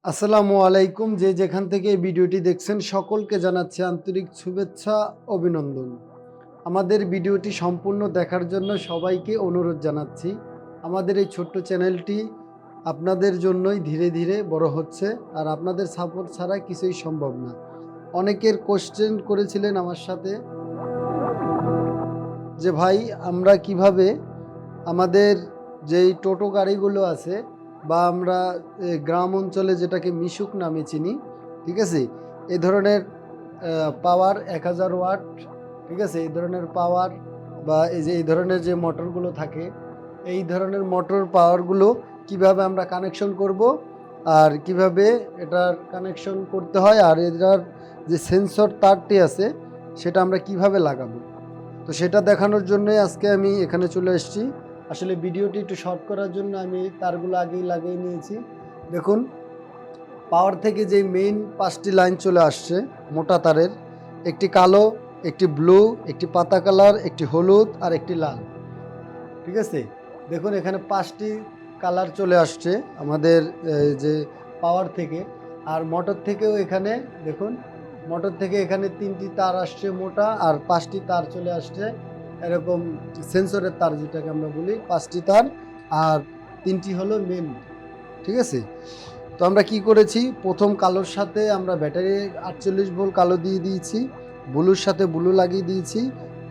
আসসালামু আলাইকুম। যে যেখান থেকে এই ভিডিওটি দেখছেন সকলকে জানাচ্ছি আন্তরিক শুভেচ্ছা, অভিনন্দন। আমাদের ভিডিওটি সম্পূর্ণ দেখার জন্য সবাইকে অনুরোধ জানাচ্ছি। আমাদের এই ছোট্ট চ্যানেলটি আপনাদের জন্যই ধীরে ধীরে বড় হচ্ছে, আর আপনাদের সাপোর্ট ছাড়া কিছুই সম্ভব না। অনেকের কোশ্চেন করেছিলেন আমার সাথে যে ভাই আমরা কিভাবে আমাদের যেই টোটো গাড়িগুলো আছে বা আমরা গ্রাম অঞ্চলে যেটাকে মিশুক নামে চিনি, ঠিক আছে, এই ধরনের পাওয়ার 1000 ওয়াট, ঠিক আছে, এই ধরনের পাওয়ার বা এই ধরনের যে মোটরগুলো থাকে, এই ধরনের মোটর পাওয়ারগুলো কিভাবে আমরা কানেকশন করব আর কিভাবে এটার কানেকশন করতে হয়, আর এটার যে সেন্সর তারটি আছে সেটা আমরা কিভাবে লাগাবো, তো সেটা দেখানোর জন্যই আজকে আমি এখানে চলে এসেছি। আসলে ভিডিওটি একটু শর্ট করার জন্য আমি তারগুলো আগেই লাগিয়ে নিয়েছি। দেখুন, পাওয়ার থেকে যে মেইন 5টি লাইন চলে আসছে মোটা তারের, একটি কালো, একটি ব্লু, একটি পাতা কালার, একটি হলুদ আর একটি লাল, ঠিক আছে। দেখুন এখানে 5টি কালার চলে আসছে আমাদের যে পাওয়ার থেকে। আর মোটর থেকেও এখানে দেখুন, মোটর থেকে এখানে 3টি তার আসছে মোটা, আর 5টি তার চলে আসছে এরকম সেন্সরের তার, যেটাকে আমরা বলি 5টি তার, আর 3টি হলো মেন, ঠিক আছে। তো আমরা কি করেছি, প্রথম কালোর সাথে আমরা ব্যাটারি 48 ভোল্ট কালো দিয়ে দিয়েছি, ব্লুর সাথে ব্লু লাগিয়ে দিয়েছি,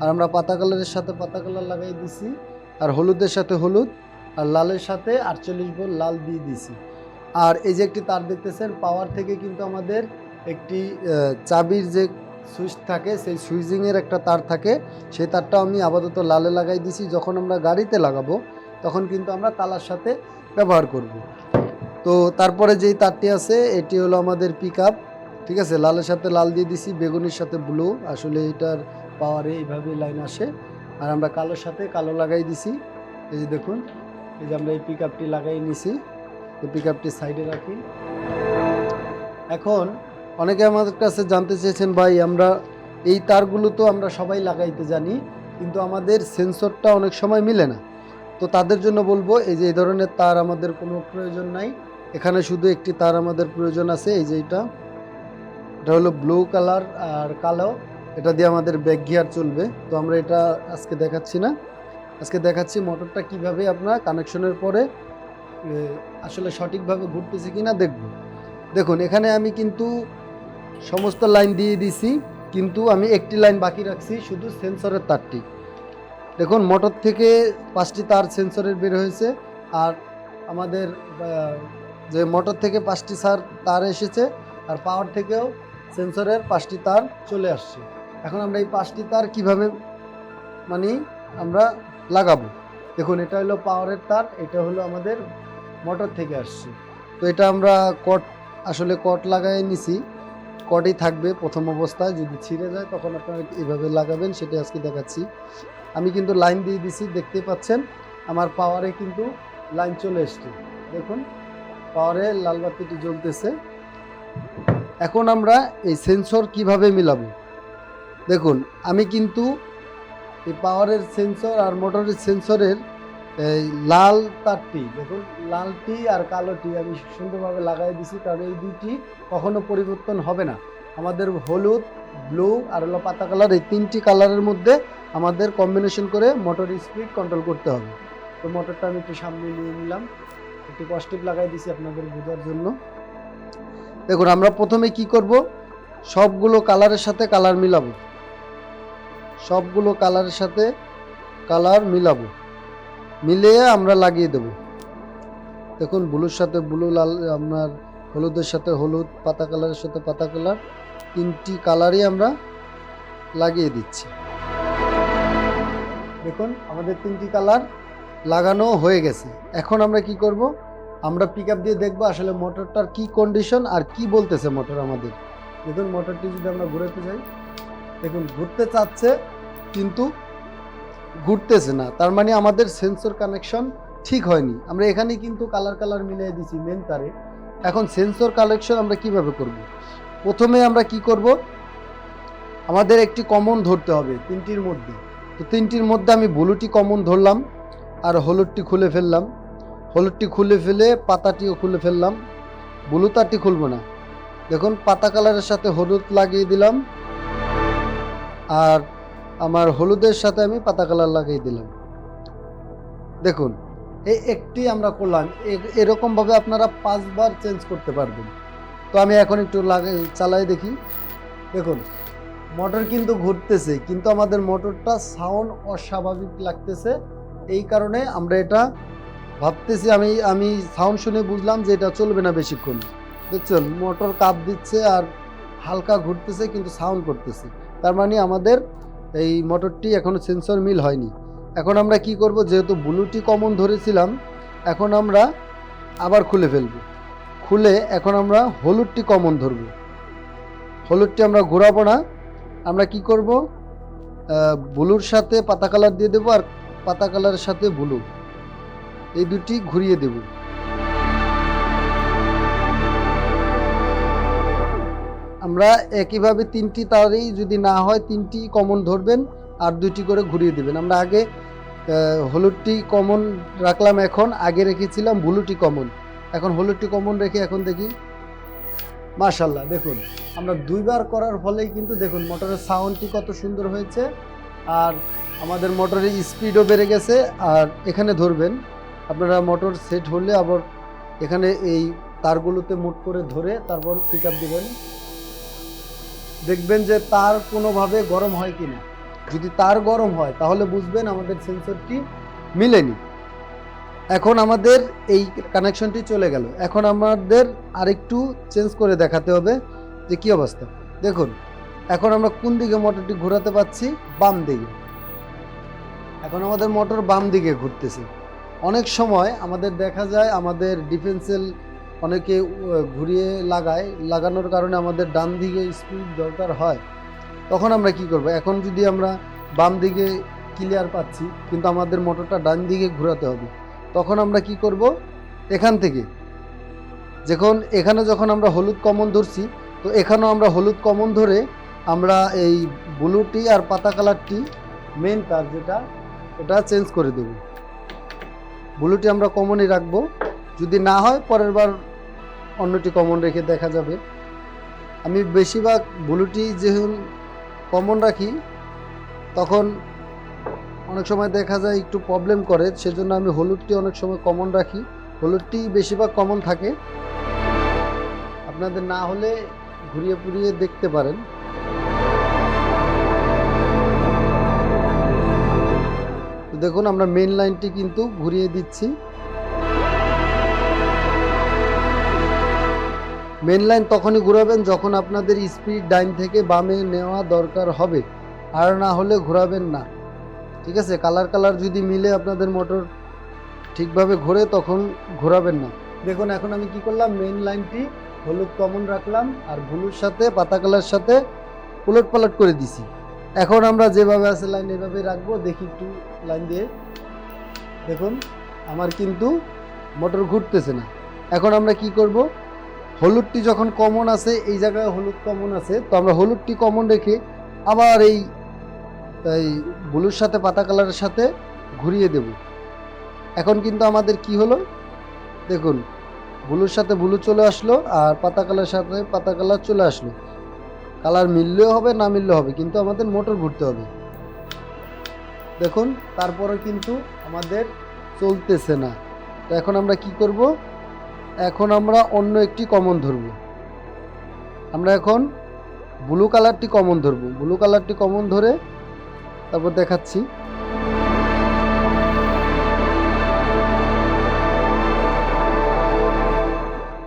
আর আমরা পাতা কালারের সাথে পাতা কালার লাগাই দিয়েছি, আর হলুদের সাথে হলুদ, আর লালের সাথে 48 ভোল্ট লাল দিয়ে দিয়েছি। আর এই যে একটি তার দেখতেছেন, পাওয়ার থেকে কিন্তু আমাদের একটি চাবির যে সুইচ থাকে, সেই সুইচিংয়ের একটা তার থাকে, সেই তারটা আমি আপাতত লালে লাগাই দিয়েছি। যখন আমরা গাড়িতে লাগাবো তখন কিন্তু আমরা তালার সাথে ব্যবহার করব। তো তারপরে যেই তারটি আছে এটি হলো আমাদের পিকআপ, ঠিক আছে, লালের সাথে লাল দিয়ে দিছি, বেগুনির সাথে ব্লু, আসলে এটার পাওয়ারে এইভাবে লাইন আসে। আর আমরা কালোর সাথে কালো লাগাই দিছি। এই যে দেখুন, এই যে আমরা এই পিকআপটি লাগাই নিছি, তো পিকআপটি সাইডে রাখি। এখন অনেকে আমাদের কাছে জানতে চেয়েছেন, ভাই আমরা এই তারগুলো তো আমরা সবাই লাগাইতে জানি, কিন্তু আমাদের সেন্সরটা অনেক সময় মিলে না। তো তাদের জন্য বলবো, এই যে এই ধরনের তার আমাদের কোনো প্রয়োজন নাই, এখানে শুধু একটি তার আমাদের প্রয়োজন আছে। এই যে এটা হলো ব্লু কালার আর কালো, এটা দিয়ে আমাদের ব্যাক গিয়ার চলবে। তো আমরা এটা আজকে দেখাচ্ছি না, আজকে দেখাচ্ছি মোটরটা কিভাবে আপনার কানেকশনের পরে আসলে সঠিকভাবে ঘুরতেছে কিনা দেখব। দেখুন এখানে আমি কিন্তু সমস্ত লাইন দিয়ে দিছি, কিন্তু আমি একটি লাইন বাকি রাখছি, শুধু সেন্সরের তারটি। দেখুন মোটর থেকে 5টি তার সেন্সরের বের হয়েছে, আর আমাদের যে মোটর থেকে 5টি তার এসেছে, আর পাওয়ার থেকেও সেন্সরের 5টি তার চলে আসছে। এখন আমরা এই 5টি তার কিভাবে মানে আমরা লাগাবো, দেখুন এটা হলো পাওয়ারের তার, এটা হলো আমাদের মোটর থেকে আসছে। তো এটা আমরা আসলে কট লাগাই নিছি, কটই থাকবে প্রথম অবস্থায়, যদি ছিঁড়ে যায় তখন আপনারা এইভাবে লাগাবেন, সেটা আজকে দেখাচ্ছি। আমি কিন্তু লাইন দিয়ে দিছি, দেখতে পাচ্ছেন আমার পাওয়ারে কিন্তু লাইন চলে এসছে। দেখুন পাওয়ারে লাল বাতিটি জ্বলতেছে। এখন আমরা এই সেন্সর কিভাবে মিলাবো, দেখুন আমি কিন্তু এই পাওয়ারের সেন্সর আর মোটরের সেন্সরের এই লাল তারটি, দেখুন লালটি আর কালোটি আমি সুন্দরভাবে লাগাই দিছি, কারণ এই দুইটি কখনো পরিবর্তন হবে না। আমাদের হলুদ, ব্লু আর হলো পাতা কালার, এই 3টি কালারের মধ্যে আমাদের কম্বিনেশন করে মোটর স্পিড কন্ট্রোল করতে হবে। তো মোটরটা আমি একটু সামনে নিয়ে নিলাম, একটু পজিটিভ লাগাই দিছি আপনাদের বোঝার জন্য। দেখুন আমরা প্রথমে কি করব, সবগুলো কালারের সাথে কালার মিলাবো, সবগুলো কালারের সাথে কালার মিলাবো, মিলিয়ে আমরা লাগিয়ে দেব। দেখুন ব্লুর সাথে ব্লু, লাল আপনার হলুদের সাথে হলুদ, পাতা কালারের সাথে পাতা কালার, 3টি কালারই আমরা লাগিয়ে দিচ্ছি। দেখুন আমাদের 3টি কালার লাগানো হয়ে গেছে। এখন আমরা কি করব, আমরা পিকআপ দিয়ে দেখব আসলে মোটরটার কি কন্ডিশন আর কি বলতেছে মোটর আমাদের। দেখুন মোটরটি যদি আমরা ঘুরাতে যাই, দেখুন ঘুরতে চাচ্ছে কিন্তু ঘুরতেছে না, তার মানে আমাদের সেন্সর কানেকশন ঠিক হয়নি। আমরা এখানে কিন্তু কালার মিলিয়ে দিছি মেন তারে। এখন সেন্সর কানেকশন আমরা কিভাবে করব, প্রথমে আমরা কি করব, আমাদের একটি কমন ধরতে হবে 3টির মধ্যে। তো 3টির মধ্যে আমি ব্লুটি কমন ধরলাম, আর হলুদটি খুলে ফেললাম, হলুদটি খুলে ফেলে পাতাটিও খুলে ফেললাম, ব্লু তারটি খুলবো না। দেখুন পাতা কালারের সাথে হলুদ লাগিয়ে দিলাম, আর আমার হলুদের সাথে আমি পাতা কালার লাগিয়ে দিলাম। দেখুন এই একটি আমরা করলাম, এরকমভাবে আপনারা 5 বার চেঞ্জ করতে পারবেন। তো আমি এখন একটু চালাই দেখি। দেখুন মোটর কিন্তু ঘুরতেছে, কিন্তু আমাদের মোটরটা সাউন্ড অস্বাভাবিক লাগতেছে। এই কারণে আমরা এটা ভাবতেছি, আমি সাউন্ড শুনে বুঝলাম যে এটা চলবে না বেশিক্ষণ। দেখছেন মোটর কাপ দিচ্ছে আর হালকা ঘুরতেছে কিন্তু সাউন্ড করতেছে, তার মানে আমাদের এই মোটরটি এখনো সেন্সর মিল হয়নি। এখন আমরা কি করব, যেহেতু ব্লুটি কমন ধরেছিলাম, এখন আমরা আবার খুলে ফেলব। খুলে এখন আমরা হলুদটি কমন ধরব। হলুদটি আমরা ঘোরাবো না, আমরা কি করব, ব্লুর সাথে পাতা কালার দিয়ে দেবো, আর পাতা কালারের সাথে ব্লু, এই দুটি ঘুরিয়ে দেব। আমরা একইভাবে 3টি তারই যদি না হয় 3টি কমন ধরবেন আর 2টি করে ঘুরিয়ে দেবেন। আমরা আগে হলুদটি কমন রাখলাম, এখন আগে রেখেছিলাম ব্লুটি কমন, এখন হলুদটি কমন রেখে এখন দেখি। মাশাআল্লাহ, দেখুন আমরা 2 বার করার ফলেই কিন্তু দেখুন মোটরের সাউন্ডটি কত সুন্দর হয়েছে, আর আমাদের মোটরের স্পিডও বেড়ে গেছে। আর এখানে ধরবেন আপনারা, মোটর সেট হলে আবার এখানে এই তারগুলোতে মুট করে ধরে তারপর পিক আপ দেবেন। দেখবেন যে তার কোনোভাবে গরম হয় কিনা। যদি তার গরম হয় তাহলে বুঝবেন আমাদের সেন্সরটি মিলেনি। এখন আমাদের এই কানেকশনটি চলে গেল, এখন আমাদের আরেকটু চেঞ্জ করে দেখাতে হবে যে কি অবস্থা। দেখুন এখন আমরা কোন দিকে মোটরটি ঘোরাতে পাচ্ছি, বাম দিকে। এখন আমাদের মোটর বাম দিকে ঘুরতেছে। অনেক সময় আমাদের দেখা যায় আমাদের ডিফেন্সিয়াল অনেকে ঘুরিয়ে লাগানোর কারণে আমাদের ডান দিকে স্পিড দরকার হয়। তখন আমরা কি করব, এখন যদি আমরা বাম দিকে ক্লিয়ার পাচ্ছি কিন্তু আমাদের মোটরটা ডান দিকে ঘোরাতে হবে, তখন আমরা কি করব, এখান থেকে যখন আমরা হলুদ কমন ধরছি, তো এখানেও আমরা হলুদ কমন ধরে আমরা এই ব্লুটি আর পাতা কালারটি মেন তার যেটা, ওটা চেঞ্জ করে দেব। ব্লুটি আমরা কমনই রাখবো, যদি না হয় পরের বার অন্যটি কমন রেখে দেখা যাবে। আমি বেশিরভাগ ব্লুটি যেহেতু কমন রাখি, তখন অনেক সময় দেখা যায় একটু প্রবলেম করে, সেজন্য আমি হলুদটি অনেক সময় কমন রাখি। হলুদটি বেশিরভাগ কমন থাকে, আপনাদের না হলে ঘুরিয়ে পুড়িয়ে দেখতে পারেন। দেখুন আমরা মেন লাইনটি কিন্তু ঘুরিয়ে দিচ্ছি। মেন লাইন তখনই ঘোরাবেন যখন আপনাদের স্পিড ডাইন থেকে বামে নেওয়া দরকার হবে, আর না হলে ঘোরাবেন না। ঠিক আছে, কালার যদি মিলে আপনাদের মোটর ঠিকভাবে ঘোরে তখন ঘোরাবেন না। দেখুন এখন আমি কি করলাম, মেন লাইনটি হলুদ কমন রাখলাম আর ব্লুর সাথে পাতা কালার সাথে উলট পালট করে দিছি। এখন আমরা যেভাবে আছে লাইন এভাবে রাখবো। দেখি একটু লাইন দিয়ে, দেখুন আমার কিন্তু মোটর ঘুরতেছে না। এখন আমরা কি করব, হলুদটি যখন কমন আছে, এই জায়গায় হলুদ কমন আছে, তো আমরা হলুদটি কমন রেখে আবার এই ব্লুর সাথে পাতা কালারের সাথে ঘুরিয়ে দেব। এখন কিন্তু আমাদের কি হলো, দেখুন ব্লুর সাথে ব্লু চলে আসলো আর পাতা কালারের সাথে পাতা কালার চলে আসলো। কালার মিললেও হবে না মিললেও হবে, কিন্তু আমাদের মোটর ঘুরতে হবে। দেখুন তারপরে কিন্তু আমাদের চলতেছে না। তো এখন আমরা কি করব, এখন আমরা অন্য একটি কমন ধরব। আমরা এখন ব্লু কালারটি কমন ধরব। ব্লু কালারটি কমন ধরে তারপর দেখাচ্ছি।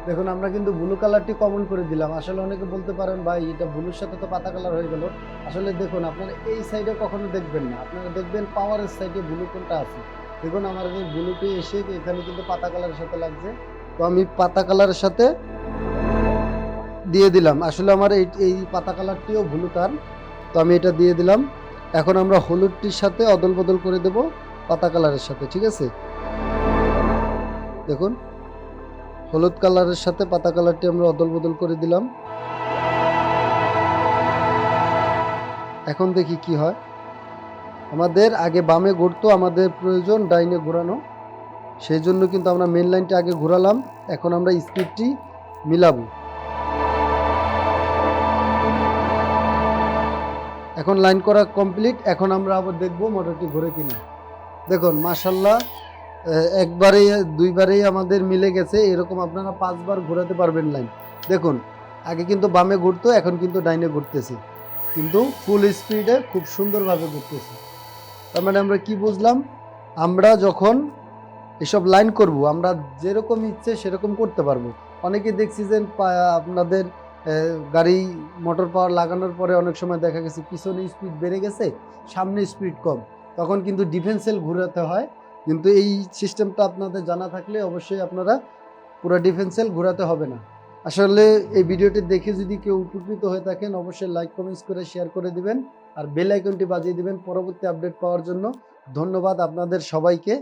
দেখুন আমরা কিন্তু ব্লু কালারটি কমন করে দিলাম। আসলে অনেকে বলতে পারেন ভাই এটা ব্লুর সাথে তো পাতা কালার হয়ে গেল। আসলে দেখুন আপনারা এই সাইডে কখনো দেখবেন না, আপনারা দেখবেন পাওয়ারের সাইডে ব্লু কোনটা আছে। দেখুন আমার এই ব্লুটি এসে এখানে কিন্তু পাতা কালারের সাথে লাগছে, তো আমি পাতা কালারের সাথে দিয়ে দিলাম। আসলে আমার এই পাতা কালারটিও ব্লু তার, তো আমি এটা দিয়ে দিলাম। এখন আমরা হলুদটির সাথে অদল বদল করে দেব পাতা কালারের সাথে। ঠিক আছে, দেখুন হলুদ কালারের সাথে পাতা কালারটি আমরা অদল বদল করে দিলাম। এখন দেখি কি হয়। আমাদের আগে বামে ঘুরতো, আমাদের প্রয়োজন ডাইনে ঘোরানো, সেই জন্য কিন্তু আমরা মেন লাইনটা আগে ঘোরালাম। এখন আমরা স্পিডটি মিলাবো। এখন লাইন করা কমপ্লিট। এখন আমরা আবার দেখব মোটরটি ঘুরে কিনা। দেখুন মাশাআল্লাহ, একবারেই দুইবারেই আমাদের মিলে গেছে। এরকম আপনারা 5 বার ঘোরাতে পারবেন লাইন। দেখুন আগে কিন্তু বামে ঘুরতো, এখন কিন্তু ডাইনে ঘুরতেছে, কিন্তু ফুল স্পিডে খুব সুন্দরভাবে ঘুরতেছে। তার মানে আমরা কি বুঝলাম, আমরা যখন এসব লাইন করব আমরা যেরকম ইচ্ছে সেরকম করতে পারবো। অনেকে দেখছি যে আপনাদের গাড়ি মোটর পাওয়ার লাগানোর পরে অনেক সময় দেখা গেছে পিছনে স্পিড বেড়ে গেছে, সামনে স্পিড কম, তখন কিন্তু ডিফেন্সেল ঘোরাতে হয়। কিন্তু এই সিস্টেমটা আপনাদের জানা থাকলে অবশ্যই আপনারা পুরো ডিফেন্সেল ঘোরাতে হবে না। আসলে এই ভিডিওটি দেখে যদি কেউ উপকৃত হয়ে থাকেন অবশ্যই লাইক কমেন্টস করে শেয়ার করে দিবেন আর বেল আইকনটি বাজিয়ে দিবেন পরবর্তী আপডেট পাওয়ার জন্য। ধন্যবাদ আপনাদের সবাইকে।